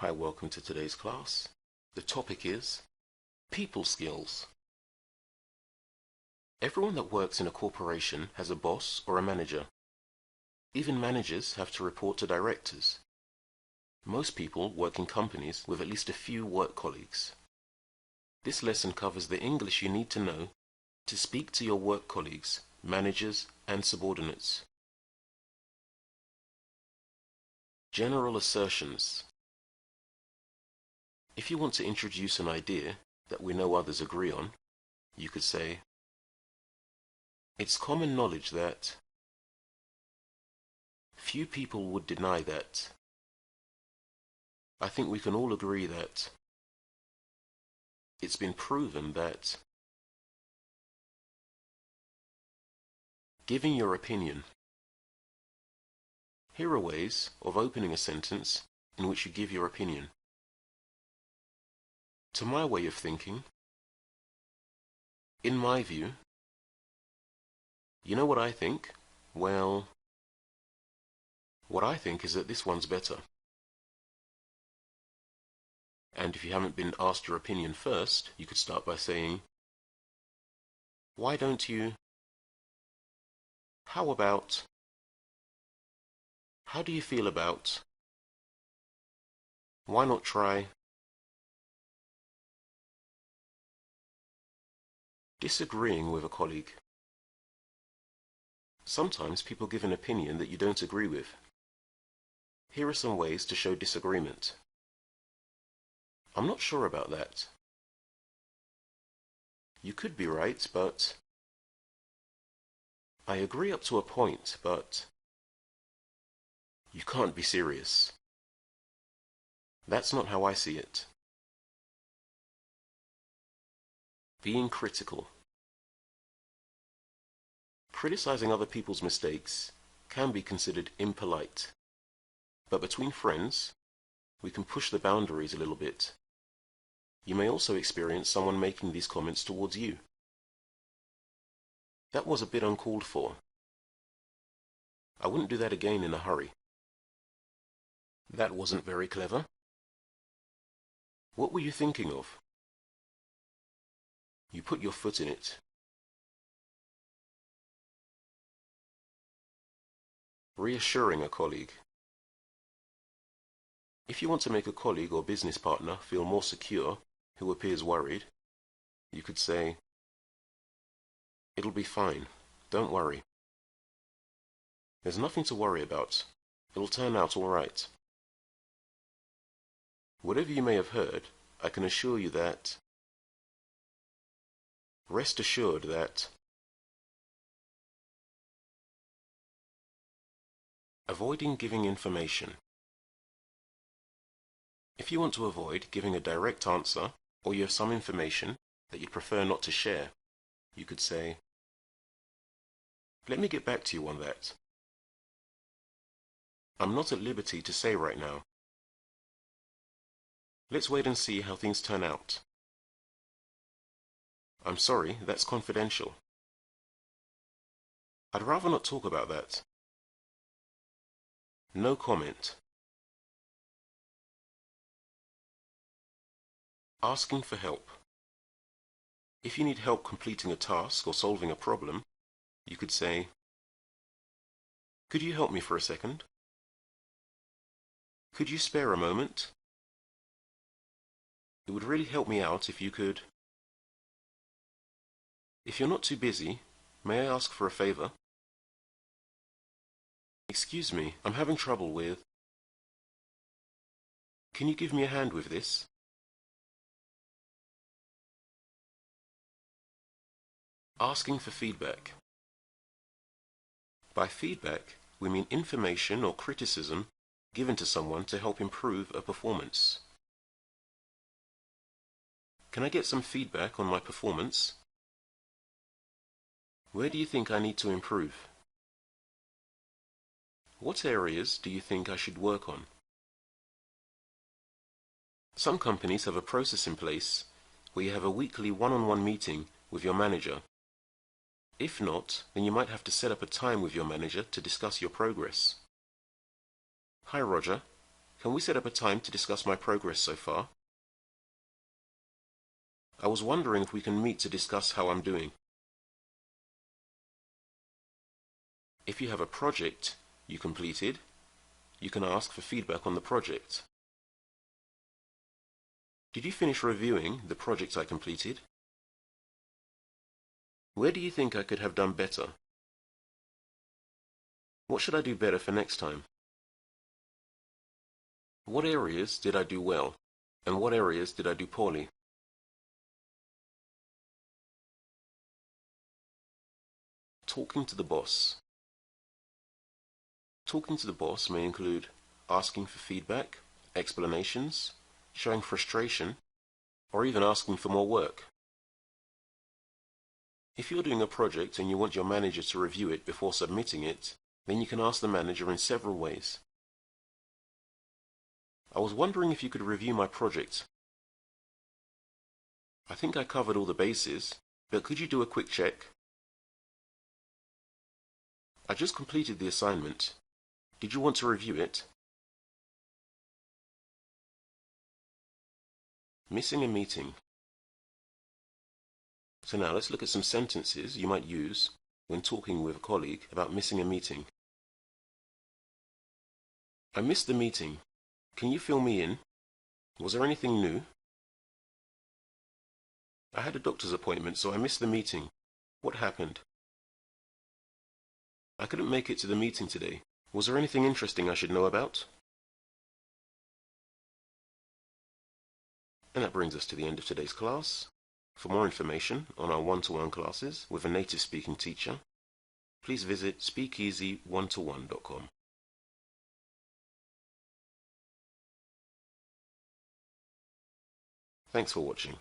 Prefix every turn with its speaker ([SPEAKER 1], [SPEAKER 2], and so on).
[SPEAKER 1] Hi, welcome to today's class. The topic is people skills. Everyone that works in a corporation has a boss or a manager. Even managers have to report to directors. Most people work in companies with at least a few work colleagues. This lesson covers the English you need to know to speak to your work colleagues, managers, and subordinates. General assertions. If you want to introduce an idea that we know others agree on, you could say, it's common knowledge that. Few people would deny that. I think we can all agree that. It's been proven that. Giving your opinion. Here are ways of opening a sentence in which you give your opinion. To my way of thinking, in my view, you know what I think? Well, what I think is that this one's better. And if you haven't been asked your opinion first, you could start by saying, why don't you? How about? How do you feel about? Why not try? Disagreeing with a colleague. Sometimes people give an opinion that you don't agree with. Here are some ways to show disagreement. I'm not sure about that. You could be right, but I agree up to a point, but you can't be serious. That's not how I see it. Being critical. Criticizing other people's mistakes can be considered impolite, but between friends, we can push the boundaries a little bit. You may also experience someone making these comments towards you. That was a bit uncalled for. I wouldn't do that again in a hurry. That wasn't very clever. What were you thinking of? You put your foot in it. Reassuring a colleague. If you want to make a colleague or business partner feel more secure, who appears worried, you could say, it'll be fine, don't worry. There's nothing to worry about. It'll turn out all right. Whatever you may have heard, I can assure you that. Rest assured that. Avoiding giving information. If you want to avoid giving a direct answer, or you have some information that you'd prefer not to share, you could say, let me get back to you on that. I'm not at liberty to say right now. Let's wait and see how things turn out. I'm sorry, that's confidential. I'd rather not talk about that. No comment. Asking for help. If you need help completing a task or solving a problem, you could say, could you help me for a second? Could you spare a moment? It would really help me out if you could. If you're not too busy, may I ask for a favor? Excuse me, I'm having trouble with. Can you give me a hand with this? Asking for feedback. By feedback, we mean information or criticism given to someone to help improve a performance. Can I get some feedback on my performance? Where do you think I need to improve? What areas do you think I should work on? Some companies have a process in place where you have a weekly one-on-one meeting with your manager. If not, then you might have to set up a time with your manager to discuss your progress. Hi Roger, Can we set up a time to discuss my progress so far? I was wondering if we can meet to discuss how I'm doing. If you have a project you completed, you can ask for feedback on the project. Did you finish reviewing the project I completed? Where do you think I could have done better? What should I do better for next time? What areas did I do well, and what areas did I do poorly? Talking to the boss. Talking to the boss may include asking for feedback, explanations, showing frustration, or even asking for more work. If you're doing a project and you want your manager to review it before submitting it, then you can ask the manager in several ways. I was wondering if you could review my project. I think I covered all the bases, but could you do a quick check? I just completed the assignment. Did you want to review it? Missing a meeting. So now let's look at some sentences you might use when talking with a colleague about missing a meeting. I missed the meeting. Can you fill me in? Was there anything new? I had a doctor's appointment, so I missed the meeting. What happened? I couldn't make it to the meeting today. Was there anything interesting I should know about? And that brings us to the end of today's class. For more information on our one-to-one classes with a native speaking teacher, please visit speakeasy1to1.com. Thanks for watching.